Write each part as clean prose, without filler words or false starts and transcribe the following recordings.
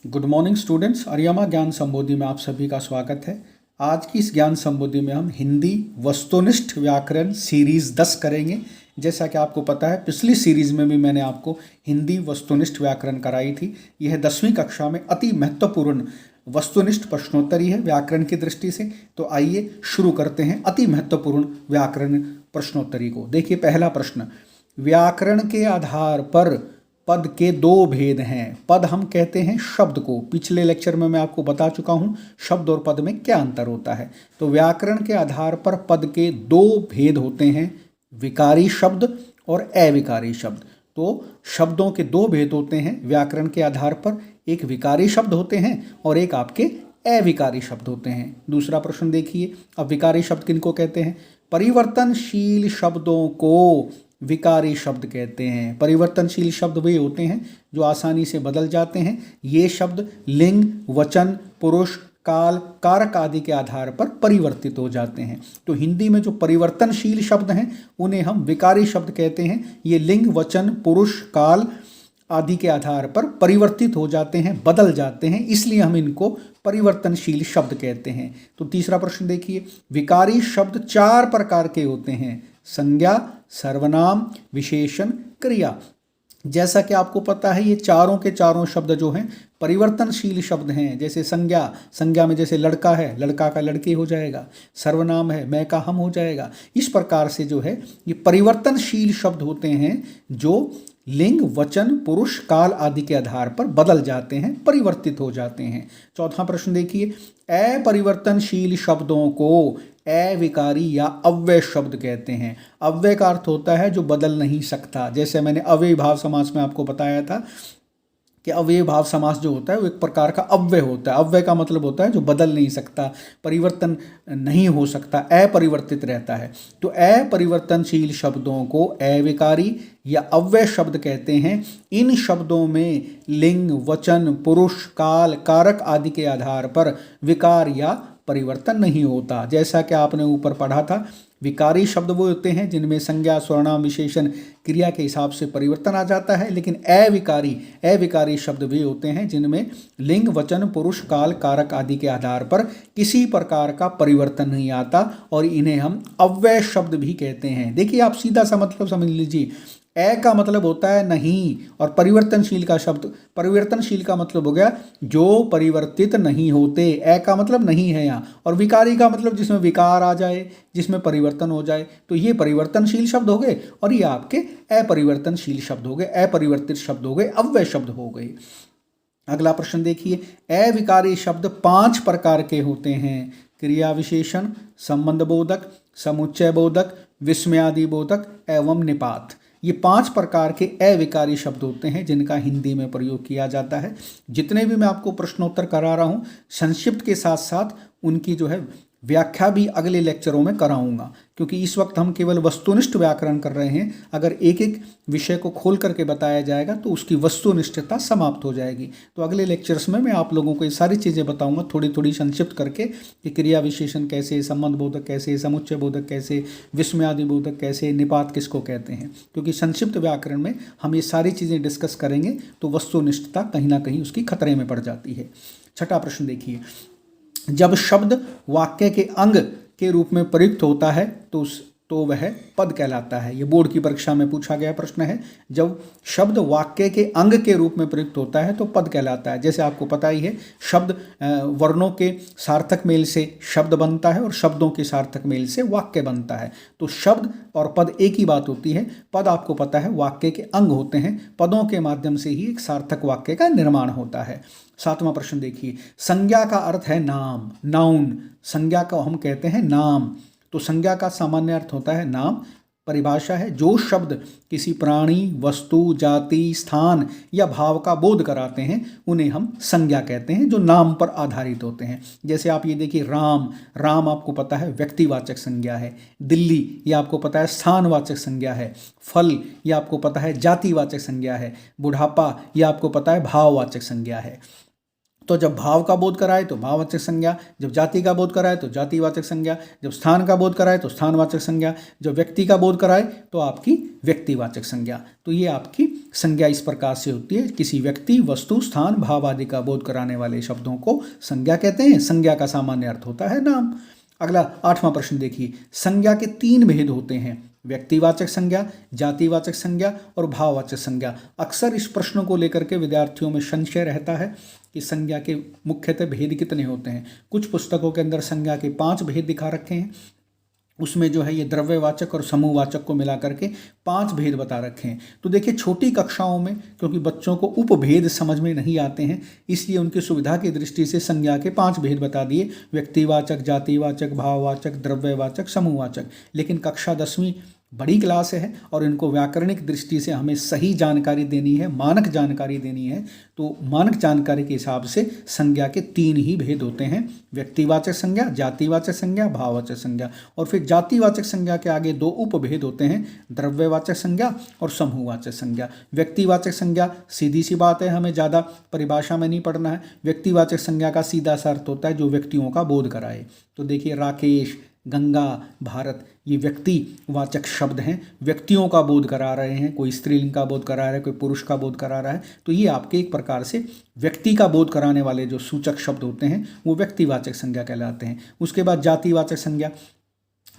Good morning students, Aryama ज्ञान संबोधि में आप सभी का स्वागत है। आज की इस ज्ञान संबोधि में हम हिंदी वस्तुनिष्ठ व्याकरण सीरीज़ 10 करेंगे। जैसा कि आपको पता है, पिछली सीरीज़ में भी मैंने आपको हिंदी वस्तुनिष्ठ व्याकरण कराई थी। यह 10वीं कक्षा में अति महत्वपूर्ण वस्तुनिष्ठ प्रश्नोत्तरी है व्याकरण की दृष्टि से। तो आइए शुरू करते हैं अति महत्वपूर्ण व्याकरण प्रश्नोत्तरी को। देखिए, पहला प्रश्न, व्याकरण के आधार पर पद के दो भेद हैं। पद हम कहते हैं शब्द को। पिछले लेक्चर में मैं आपको बता चुका हूं शब्द और पद में क्या अंतर होता है। तो व्याकरण के आधार पर पद के दो भेद होते हैं, विकारी शब्द और अविकारी शब्द। तो शब्दों के दो भेद होते हैं व्याकरण के आधार पर, एक विकारी शब्द होते हैं और एक आपके अविकारी शब्द होते हैं। दूसरा प्रश्न देखिए, अब विकारी शब्द किनको कहते हैं? परिवर्तनशील शब्दों को विकारी शब्द कहते हैं। परिवर्तनशील शब्द वे होते हैं जो आसानी से बदल जाते हैं। ये शब्द लिंग, वचन, पुरुष, काल, कारक आदि के आधार पर परिवर्तित हो जाते हैं। तो हिंदी में जो परिवर्तनशील शब्द हैं उन्हें हम विकारी शब्द कहते हैं। ये लिंग, वचन, पुरुष, काल आदि के आधार पर परिवर्तित हो जाते हैं, बदल जाते हैं, इसलिए हम इनको परिवर्तनशील शब्द कहते हैं। तो तीसरा प्रश्न देखिए, विकारी शब्द 4 प्रकार के होते हैं: संज्ञा, सर्वनाम, विशेषण, क्रिया। जैसा कि आपको पता है, ये चारों के चारों शब्द जो हैं परिवर्तनशील शब्द हैं। जैसे संज्ञा में जैसे लड़का है, लड़का का लड़के हो जाएगा। सर्वनाम है, मैं का हम हो जाएगा। इस प्रकार से जो है ये परिवर्तनशील शब्द होते हैं जो लिंग, वचन, पुरुष, काल आदि के आधार पर बदल जाते हैं, परिवर्तित हो जाते हैं। चौथा प्रश्न देखिए, अपरिवर्तनशील शब्दों को अविकारी या अव्यय शब्द कहते हैं। अव्यय का अर्थ होता है जो बदल नहीं सकता। जैसे मैंने अव्ययी भाव समास में आपको बताया था कि अव्ययी भाव समास जो होता है वो एक प्रकार का अव्यय होता है। अव्यय का मतलब होता है जो बदल नहीं सकता, परिवर्तन नहीं हो सकता, अपरिवर्तित रहता है। तो अपरिवर्तनशील शब्दों को अविकारी या अव्यय शब्द कहते हैं। इन शब्दों में लिंग, वचन, पुरुष, काल, कारक आदि के आधार पर विकार या परिवर्तन नहीं होता। जैसा कि आपने ऊपर पढ़ा था, विकारी शब्द वो होते हैं जिनमें संज्ञा, सर्वनाम, विशेषण, क्रिया के हिसाब से परिवर्तन आ जाता है। लेकिन अविकारी शब्द वे होते हैं जिनमें लिंग, वचन, पुरुष, काल, कारक आदि के आधार पर किसी प्रकार का परिवर्तन नहीं आता और इन्हें हम अव्यय शब्द भी कहते हैं। देखिए, आप सीधा सा मतलब समझ लीजिए, का मतलब होता है नहीं, और परिवर्तनशील का मतलब हो गया जो परिवर्तित नहीं होते। का मतलब नहीं है यहाँ, और विकारी का मतलब जिसमें विकार आ जाए, जिसमें परिवर्तन हो जाए। तो ये परिवर्तनशील शब्द हो गए और ये आपके अपरिवर्तनशील शब्द हो गए, अपरिवर्तित शब्द हो गए, अव्यय शब्द हो गए। अगला प्रश्न देखिए, अविकारी शब्द 5 प्रकार के होते हैं: क्रिया विशेषण, संबंध बोधक, समुच्चय बोधक, विस्मयादि बोधक एवं निपात। ये 5 प्रकार के अविकारी शब्द होते हैं जिनका हिंदी में प्रयोग किया जाता है। जितने भी मैं आपको प्रश्नोत्तर करा रहा हूँ, संक्षिप्त के साथ साथ उनकी जो है व्याख्या भी अगले लेक्चरों में कराऊंगा, क्योंकि इस वक्त हम केवल वस्तुनिष्ठ व्याकरण कर रहे हैं। अगर एक एक विषय को खोल करके बताया जाएगा तो उसकी वस्तुनिष्ठता समाप्त हो जाएगी। तो अगले लेक्चर्स में मैं आप लोगों को ये सारी चीज़ें बताऊंगा, थोड़ी थोड़ी संक्षिप्त करके, कि क्रिया विशेषण कैसे, संबंध बोधक कैसे, समुच्चय बोधक कैसे, विस्मयादि बोधक कैसे, निपात किसको कहते हैं। क्योंकि संक्षिप्त व्याकरण में हम ये सारी चीज़ें डिस्कस करेंगे तो वस्तुनिष्ठता कहीं ना कहीं उसकी खतरे में पड़ जाती है। छठा प्रश्न देखिए, जब शब्द वाक्य के अंग के रूप में प्रयुक्त होता है तो वह पद कहलाता है। यह बोर्ड की परीक्षा में पूछा गया प्रश्न है। जब शब्द वाक्य के अंग के रूप में प्रयुक्त होता है तो पद कहलाता है। जैसे आपको पता ही है, शब्द वर्णों के सार्थक मेल से शब्द बनता है और शब्दों के सार्थक मेल से वाक्य बनता है। तो शब्द और पद एक ही बात होती है। पद आपको पता है वाक्य के अंग होते हैं। पदों के माध्यम से ही एक सार्थक वाक्य का निर्माण होता है। 7वां प्रश्न देखिए, संज्ञा का अर्थ है नाम, नाउन। संज्ञा को हम कहते हैं नाम। तो संज्ञा का सामान्य अर्थ होता है नाम। परिभाषा है, जो शब्द किसी प्राणी, वस्तु, जाति, स्थान या भाव का बोध कराते हैं उन्हें हम संज्ञा कहते हैं, जो नाम पर आधारित होते हैं। जैसे आप ये देखिए, राम आपको पता है व्यक्तिवाचक संज्ञा है। दिल्ली ये आपको पता है स्थानवाचक संज्ञा है। फल ये आपको पता है जातिवाचक संज्ञा है। बुढ़ापा ये आपको पता है भाववाचक संज्ञा है। तो जब भाव का बोध कराए तो भाववाचक संज्ञा, जब जाति का बोध कराए तो जातिवाचक संज्ञा, जब स्थान का बोध कराए तो स्थानवाचक संज्ञा, जब व्यक्ति का बोध कराए तो आपकी व्यक्तिवाचक संज्ञा। तो ये आपकी संज्ञा इस प्रकार से होती है। किसी व्यक्ति, वस्तु, स्थान, भाव आदि का बोध कराने वाले शब्दों को संज्ञा कहते हैं। संज्ञा का सामान्य अर्थ होता है नाम। अगला 8वां प्रश्न देखिए, संज्ञा के 3 भेद होते हैं, व्यक्तिवाचक संज्ञा, जातिवाचक संज्ञा और भाववाचक संज्ञा। अक्सर इस प्रश्न को लेकर के विद्यार्थियों में संशय रहता है कि संज्ञा के मुख्यतः भेद कितने होते हैं। कुछ पुस्तकों के अंदर संज्ञा के 5 भेद दिखा रखे हैं, उसमें जो है ये द्रव्यवाचक और समूहवाचक को मिला करके 5 भेद बता रखे हैं। तो देखिए छोटी कक्षाओं में क्योंकि बच्चों को उपभेद समझ में नहीं आते हैं, इसलिए उनकी सुविधा की दृष्टि से संज्ञा के 5 भेद बता दिए, व्यक्तिवाचक, जातिवाचक, भाववाचक, द्रव्यवाचक, समूहवाचक। लेकिन कक्षा 10वीं बड़ी क्लास है और इनको व्याकरणिक दृष्टि से हमें सही जानकारी देनी है, मानक जानकारी देनी है। तो मानक जानकारी के हिसाब से संज्ञा के 3 ही भेद होते हैं, व्यक्तिवाचक संज्ञा, जातिवाचक संज्ञा, भाववाचक संज्ञा। और फिर जातिवाचक संज्ञा के आगे 2 उपभेद होते हैं, द्रव्यवाचक संज्ञा और समूहवाचक संज्ञा। व्यक्तिवाचक संज्ञा सीधी सी बात है, हमें ज़्यादा परिभाषा में नहीं पढ़ना है। व्यक्तिवाचक संज्ञा का सीधा सा अर्थ होता है जो व्यक्तियों का बोध कराए। तो देखिए राकेश, गंगा, भारत, ये व्यक्तिवाचक शब्द हैं, व्यक्तियों का बोध करा रहे हैं। कोई स्त्रीलिंग का बोध करा रहा है, कोई पुरुष का बोध करा रहा है। तो ये आपके एक प्रकार से व्यक्ति का बोध कराने वाले जो सूचक शब्द होते हैं वो व्यक्तिवाचक संज्ञा कहलाते हैं। उसके बाद जातिवाचक संज्ञा।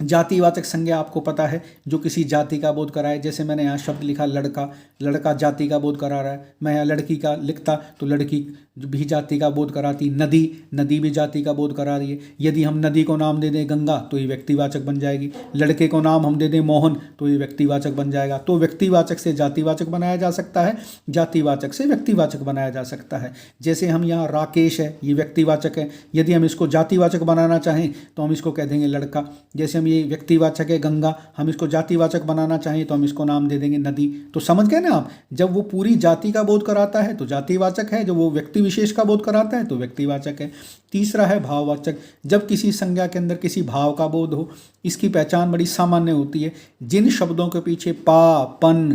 जातिवाचक संज्ञा आपको पता है जो किसी जाति का बोध कराए। जैसे मैंने यहाँ शब्द लिखा लड़का, लड़का जाति का बोध करा रहा है। मैं यहाँ लड़की का लिखता तो लड़की भी जाति का बोध कराती। नदी, नदी भी जाति का बोध करा रही है। यदि हम नदी को नाम दे दें गंगा तो ये व्यक्तिवाचक बन जाएगी। लड़के को नाम हम दे दें मोहन तो ये व्यक्तिवाचक बन जाएगा। तो व्यक्तिवाचक से जातिवाचक बनाया जा सकता है, जातिवाचक से व्यक्तिवाचक बनाया जा सकता है। जैसे हम यहाँ राकेश है, ये व्यक्तिवाचक है। यदि हम इसको जातिवाचक बनाना चाहें तो हम इसको कह देंगे लड़का। जैसे ये व्यक्तिवाचक है गंगा, हम इसको जातिवाचक बनाना चाहें तो हम इसको नाम दे देंगे नदी। तो समझ गए ना आप, जब वो पूरी जाति का बोध कराता है तो जातिवाचक है, जब वो व्यक्ति विशेष का बोध कराता है तो व्यक्तिवाचक है। तीसरा है भाववाचक। जब किसी संज्ञा के अंदर किसी भाव का बोध हो, इसकी पहचान बड़ी सामान्य होती है। जिन शब्दों के पीछे पा, पन,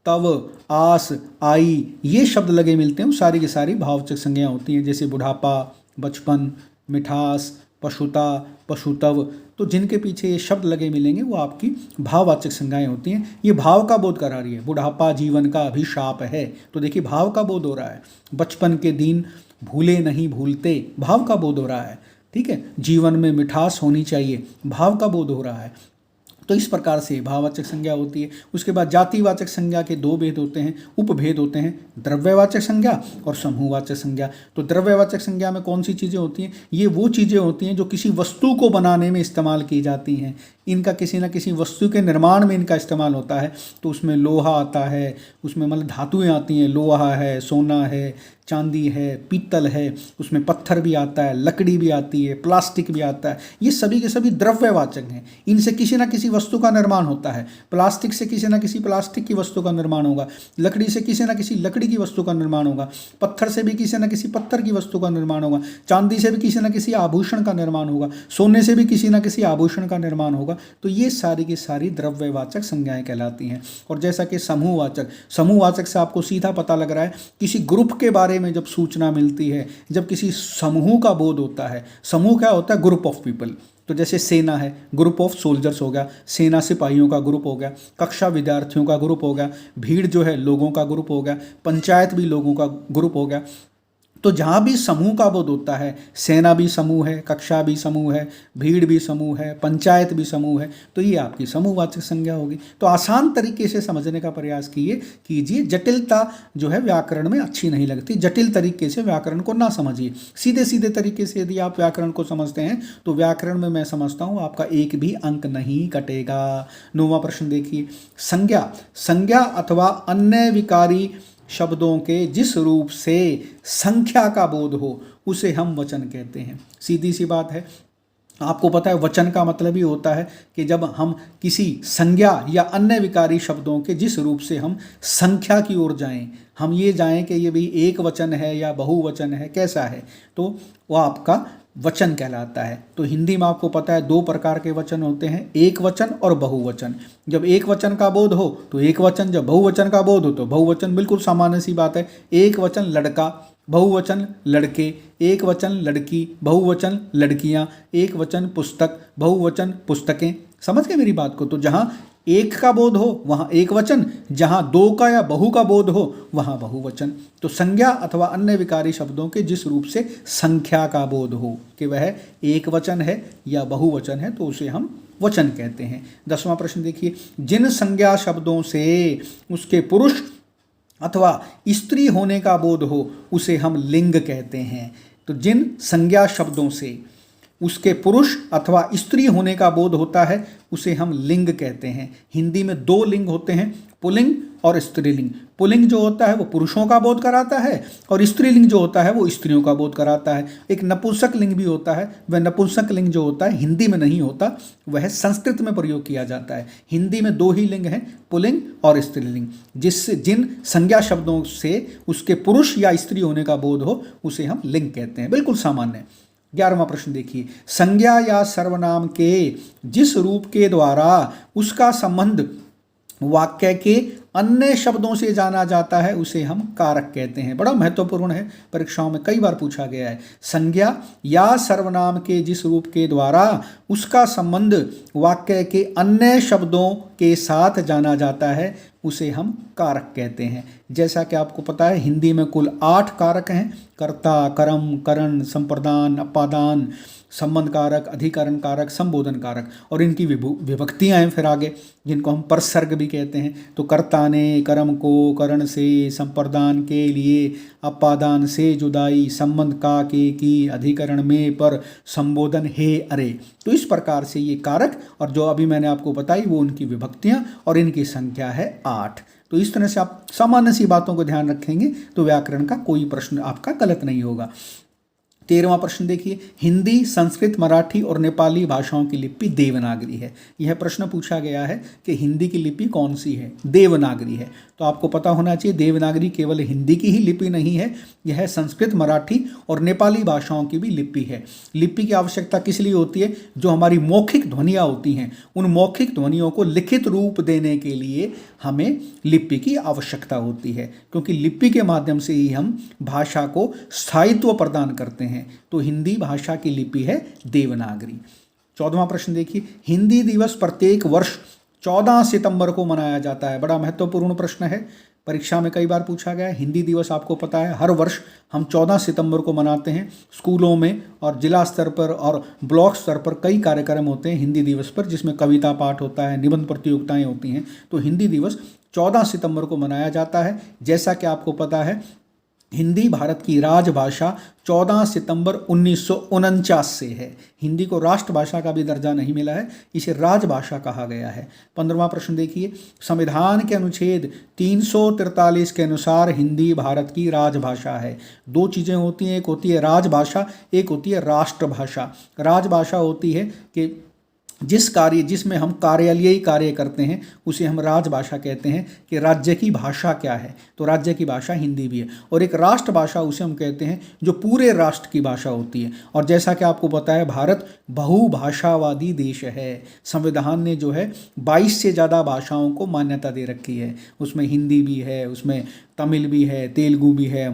तव, आस, आई ये शब्द लगे मिलते हैं वो सारी की सारी भाववाचक संज्ञा होती हैं। जैसे बुढ़ापा, बचपन, मिठास, पशुता, पशुतव। तो जिनके पीछे ये शब्द लगे मिलेंगे वो आपकी भाववाचक संज्ञाएं होती हैं। ये भाव का बोध करा रही है। बुढ़ापा जीवन का अभिशाप है, तो देखिए भाव का बोध हो रहा है। बचपन के दिन भूले नहीं भूलते, भाव का बोध हो रहा है। ठीक है, जीवन में मिठास होनी चाहिए, भाव का बोध हो रहा है। तो इस प्रकार से भाववाचक संज्ञा होती है। उसके बाद जातिवाचक संज्ञा के 2 भेद होते हैं, उपभेद होते हैं, द्रव्यवाचक संज्ञा और समूहवाचक संज्ञा। तो द्रव्यवाचक संज्ञा में कौन सी चीज़ें होती हैं? ये वो चीज़ें होती हैं जो किसी वस्तु को बनाने में इस्तेमाल की जाती हैं। इनका किसी न किसी वस्तु के निर्माण में इनका इस्तेमाल होता है। तो उसमें लोहा आता है, उसमें मतलब धातुएं आती हैं, लोहा है, सोना है, चांदी है, पीतल है, उसमें पत्थर भी आता है, लकड़ी भी आती है, प्लास्टिक भी आता है। ये सभी के सभी द्रव्यवाचक हैं। इनसे किसी न किसी वस्तु का निर्माण होता है। प्लास्टिक से किसी न किसी प्लास्टिक की वस्तु का निर्माण होगा, लकड़ी से किसी न किसी लकड़ी की वस्तु का निर्माण होगा, पत्थर से भी किसी न किसी पत्थर की वस्तु का निर्माण होगा, चांदी से भी किसी न किसी आभूषण का निर्माण होगा, सोने से भी किसी न किसी आभूषण का निर्माण होगा। तो ये सारी की सारी द्रव्यवाचक संज्ञाएं कहलाती हैं। और जैसा कि समूहवाचक, समूहवाचक से आपको सीधा पता लग रहा है किसी ग्रुप के बारे में जब सूचना मिलती है, जब किसी समूह का बोध होता है। समूह क्या होता है? Group of people. तो जैसे सेना है, ग्रुप ऑफ सोल्जर्स हो गया, सेना सिपाहियों का ग्रुप हो गया, कक्षा विद्यार्थियों का ग्रुप हो गया, भीड़ जो है लोगों का ग्रुप हो गया, पंचायत भी लोगों का ग्रुप हो गया। तो जहाँ भी समूह का बोध होता है, सेना भी समूह है, कक्षा भी समूह है, भीड़ भी समूह है, पंचायत भी समूह है, तो ये आपकी समूहवाचक संज्ञा होगी। तो आसान तरीके से समझने का प्रयास कीजिए। जटिलता जो है व्याकरण में अच्छी नहीं लगती। जटिल तरीके से व्याकरण को ना समझिए। सीधे सीधे तरीके से यदि आप व्याकरण को समझते हैं तो व्याकरण में मैं समझता हूँ आपका एक भी अंक नहीं कटेगा। 9वां प्रश्न देखिए, संज्ञा, संज्ञा अथवा अन्य विकारी शब्दों के जिस रूप से संख्या का बोध हो उसे हम वचन कहते हैं। सीधी सी बात है, आपको पता है वचन का मतलब ही होता है कि जब हम किसी संज्ञा या अन्य विकारी शब्दों के जिस रूप से हम संख्या की ओर जाएं, हम ये जाएं कि ये भी एक वचन है या बहुवचन है, कैसा है, तो वो आपका वचन कहलाता है। तो हिंदी में आपको पता है 2 प्रकार के वचन होते हैं, एक वचन और बहुवचन। जब एक वचन का बोध हो तो एक वचन, जब बहुवचन का बोध हो तो बहुवचन। बिल्कुल सामान्य सी बात है। एक वचन लड़का, बहुवचन लड़के, एक वचन लड़की, बहुवचन लड़कियां, एक वचन पुस्तक, बहुवचन पुस्तकें। समझ गए मेरी बात को? तो जहां एक का बोध हो वहां एक वचन, जहां दो का या बहु का बोध हो वहां बहुवचन। तो संज्ञा अथवा अन्य विकारी शब्दों के जिस रूप से संख्या का बोध हो कि वह एक वचन है या बहुवचन है तो उसे हम वचन कहते हैं। 10वां प्रश्न देखिए, जिन संज्ञा शब्दों से उसके पुरुष अथवा स्त्री होने का बोध हो उसे हम लिंग कहते हैं। तो जिन संज्ञा शब्दों से उसके पुरुष अथवा स्त्री होने का बोध होता है उसे हम लिंग कहते हैं। हिंदी में दो लिंग होते हैं, पुल्लिंग और स्त्रीलिंग। पुल्लिंग जो होता है वो पुरुषों का बोध कराता है और स्त्रीलिंग जो होता है वो स्त्रियों का बोध कराता है। एक नपुंसक लिंग भी होता है, वह नपुंसक लिंग जो होता है हिंदी में नहीं होता, वह संस्कृत में प्रयोग किया जाता है। हिंदी में दो ही लिंग हैं, पुल्लिंग और स्त्रीलिंग। जिससे जिन संज्ञा शब्दों से उसके पुरुष या स्त्री होने का बोध हो उसे हम लिंग कहते हैं, बिल्कुल सामान्य। 11वां प्रश्न देखिए, संज्ञा या सर्वनाम के जिस रूप के द्वारा उसका संबंध वाक्य के अन्य शब्दों से जाना जाता है उसे हम कारक कहते हैं। बड़ा महत्वपूर्ण है, परीक्षाओं में कई बार पूछा गया है। संज्ञा या सर्वनाम के जिस रूप के द्वारा उसका संबंध वाक्य के अन्य शब्दों के साथ जाना जाता है उसे हम कारक कहते हैं। जैसा कि आपको पता है हिंदी में कुल 8 कारक हैं, कर्ता, कर्म, करण, संप्रदान, अपादान, संबंध कारक, अधिकरण कारक, संबोधन कारक, और इनकी विभक्तियां हैं फिर आगे जिनको हम परसर्ग भी कहते हैं। तो कर्ता ने कर्म को करण से, संप्रदान के लिए, अपादान से जुदाई, संबंध का के की, अधिकरण में, पर, संबोधन हे अरे। तो इस प्रकार से ये कारक और जो अभी मैंने आपको बताई वो उनकी विभक्तियां और इनकी संख्या है 8। तो इस तरह से आप सामान्य सी बातों को ध्यान रखेंगे तो व्याकरण का कोई प्रश्न आपका गलत नहीं होगा। 13वां प्रश्न देखिए, हिंदी, संस्कृत, मराठी और नेपाली भाषाओं की लिपि देवनागरी है। यह प्रश्न पूछा गया है कि हिंदी की लिपि कौन सी है? देवनागरी है। तो आपको पता होना चाहिए देवनागरी केवल हिंदी की ही लिपि नहीं है, यह संस्कृत, मराठी और नेपाली भाषाओं की भी लिपि है। लिपि की आवश्यकता किस लिए होती है? जो हमारी मौखिक ध्वनियाँ होती हैं उन मौखिक ध्वनियों को लिखित रूप देने के लिए हमें लिपि की आवश्यकता होती है, क्योंकि लिपि के माध्यम से ही हम भाषा को स्थायित्व प्रदान करते हैं। तो हिंदी भाषा की लिपि है देवनागरी। 14वां प्रश्न देखिए, हिंदी दिवस प्रत्येक वर्ष 14 सितंबर को मनाया जाता है। बड़ा महत्वपूर्ण प्रश्न है, परीक्षा में कई बार पूछा गया है। हिंदी दिवस आपको पता है हर वर्ष हम 14 सितंबर को मनाते हैं। स्कूलों में और जिला स्तर पर और ब्लॉक स्तर पर कई कार्यक्रम होते हैं हिंदी दिवस पर, जिसमें कविता पाठ होता है, निबंध प्रतियोगिताएं होती हैं। तो हिंदी दिवस 14 सितंबर को मनाया जाता है। जैसा कि आपको पता है हिंदी भारत की राजभाषा 14 सितंबर 1949 से है। हिंदी को राष्ट्रभाषा का भी दर्जा नहीं मिला है, इसे राजभाषा कहा गया है। 15वां प्रश्न देखिए, संविधान के अनुच्छेद 343 के अनुसार हिंदी भारत की राजभाषा है। दो चीज़ें होती हैं, एक होती है राजभाषा, एक होती है राष्ट्रभाषा। राजभाषा होती है कि जिसमें हम कार्यालयीय कार्य करते हैं उसे हम राजभाषा कहते हैं कि राज्य की भाषा क्या है, तो राज्य की भाषा हिंदी भी है। और एक राष्ट्रभाषा उसे हम कहते हैं जो पूरे राष्ट्र की भाषा होती है। और जैसा कि आपको पता है भारत बहुभाषावादी देश है। संविधान ने जो है 22 से ज़्यादा भाषाओं को मान्यता दे रखी है। उसमें हिंदी भी है, उसमें तमिल भी है, तेलुगु भी है,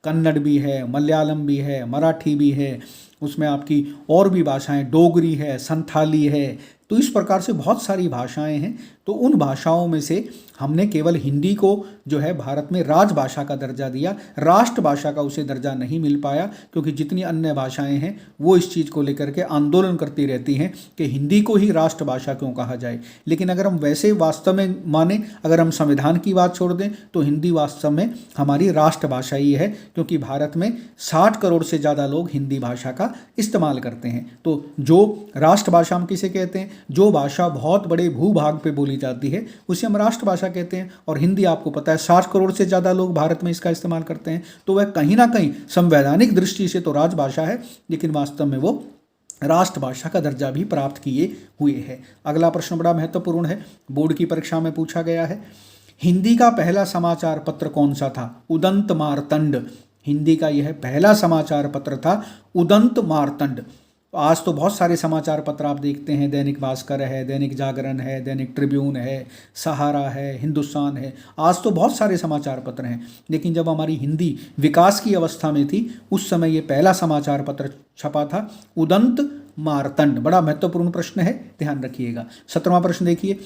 कन्नड़ भी है, मलयालम भी है, मराठी भी है, उसमें आपकी और भी भाषाएं, डोगरी है, संथाली है। तो इस प्रकार से बहुत सारी भाषाएं हैं। तो उन भाषाओं में से हमने केवल हिंदी को जो है भारत में राजभाषा का दर्जा दिया, राष्ट्रभाषा का उसे दर्जा नहीं मिल पाया, क्योंकि जितनी अन्य भाषाएं हैं वो इस चीज़ को लेकर के आंदोलन करती रहती हैं कि हिंदी को ही राष्ट्रभाषा क्यों कहा जाए। लेकिन अगर हम वैसे वास्तव में माने, अगर हम संविधान की बात छोड़ दें तो हिंदी वास्तव में हमारी राष्ट्रभाषा ही है, क्योंकि भारत में 60 करोड़ से ज़्यादा लोग हिंदी भाषा का इस्तेमाल करते हैं। तो जो राष्ट्रभाषा हम किसे कहते हैं? जो भाषा बहुत बड़े भूभाग पे बोली जाती है उसे हम राष्ट्रभाषा कहते हैं। और हिंदी आपको पता है 60 करोड़ से ज़्यादा लोग भारत में इसका इस्तेमाल करते हैं। तो वह कहीं ना कहीं संवैधानिक दृष्टि से तो राजभाषा है, लेकिन वास्तव में वो राष्ट्रभाषा का दर्जा भी प्राप्त किए हुए है। अगला प्रश्न बड़ा महत्वपूर्ण है, बोर्ड की परीक्षा में पूछा गया है। हिंदी का पहला समाचार पत्र कौन सा था? उदंत मार्तंड। हिंदी का यह पहला समाचार पत्र था उदंत मार्तंड। तो आज तो बहुत सारे समाचार पत्र आप देखते हैं, दैनिक भास्कर है, दैनिक जागरण है, दैनिक ट्रिब्यून है, सहारा है, हिंदुस्तान है। आज तो बहुत सारे समाचार पत्र हैं, लेकिन जब हमारी हिंदी विकास की अवस्था में थी उस समय ये पहला समाचार पत्र छपा था, उदंत मार्तंड। बड़ा महत्वपूर्ण प्रश्न है, ध्यान रखिएगा। 17वां प्रश्न देखिए,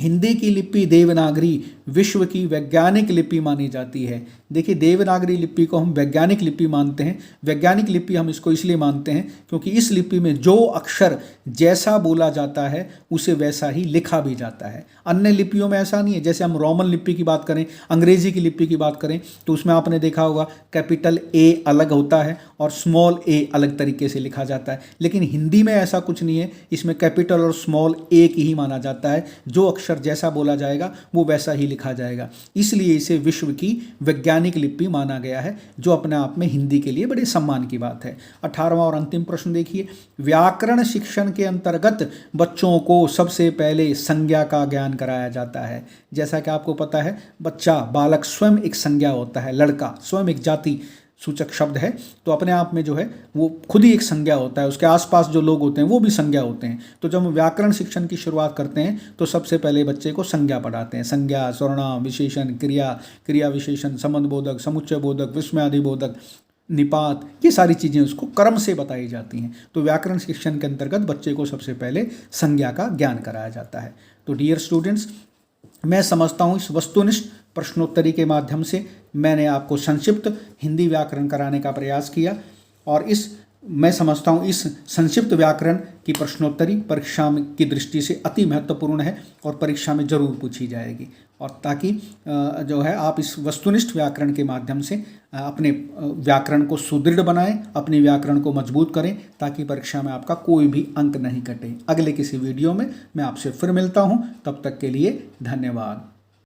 हिंदी की लिपि देवनागरी विश्व की वैज्ञानिक लिपि मानी जाती है। देखिए, देवनागरी लिपि को हम वैज्ञानिक लिपि मानते हैं। वैज्ञानिक लिपि हम इसको इसलिए मानते हैं क्योंकि इस लिपि में जो अक्षर जैसा बोला जाता है उसे वैसा ही लिखा भी जाता है। अन्य लिपियों में ऐसा नहीं है। जैसे हम रोमन लिपि की बात करें, अंग्रेजी की लिपि की बात करें, तो उसमें आपने देखा होगा कैपिटल ए अलग होता है और स्मॉल ए अलग तरीके से लिखा जाता है। लेकिन हिंदी में ऐसा कुछ नहीं है, इसमें कैपिटल और स्मॉल एक ही माना जाता है। जो अक्षर जैसा बोला जाएगा वो वैसा ही लिखा जाएगा, इसलिए इसे विश्व की वैज्ञानिक लिपि माना गया है, जो अपने आप में हिंदी के लिए बड़े सम्मान की बात है। 18वां और अंतिम प्रश्न देखिए, व्याकरण शिक्षण के अंतर्गत बच्चों को सबसे पहले संज्ञा का ज्ञान कराया जाता है। जैसा कि आपको पता है, बच्चा, बालक स्वयं एक संज्ञा होता है, लड़का स्वयं एक जाति सूचक शब्द है, तो अपने आप में जो है वो खुद ही एक संज्ञा होता है। उसके आसपास जो लोग होते हैं वो भी संज्ञा होते हैं। तो जब हम व्याकरण शिक्षण की शुरुआत करते हैं तो सबसे पहले बच्चे को संज्ञा पढ़ाते हैं। संज्ञा, सर्वनाम, विशेषण, क्रिया, क्रिया विशेषण, संबंध बोधक, समुच्चय बोधक, विस्मयादि बोधक, निपात, ये सारी चीज़ें उसको क्रम से बताई जाती हैं। तो व्याकरण शिक्षण के अंतर्गत बच्चे को सबसे पहले संज्ञा का ज्ञान कराया जाता है। तो डियर स्टूडेंट्स, मैं समझता हूँ इस वस्तुनिष्ठ प्रश्नोत्तरी के माध्यम से मैंने आपको संक्षिप्त हिंदी व्याकरण कराने का प्रयास किया, और मैं समझता हूँ इस संक्षिप्त व्याकरण की प्रश्नोत्तरी परीक्षा की दृष्टि से अति महत्वपूर्ण है और परीक्षा में जरूर पूछी जाएगी, और ताकि जो है आप इस वस्तुनिष्ठ व्याकरण के माध्यम से अपने व्याकरण को सुदृढ़ बनाएं, अपने व्याकरण को मजबूत करें, ताकि परीक्षा में आपका कोई भी अंक नहीं कटे। अगले किसी वीडियो में मैं आपसे फिर मिलता हूँ, तब तक के लिए धन्यवाद।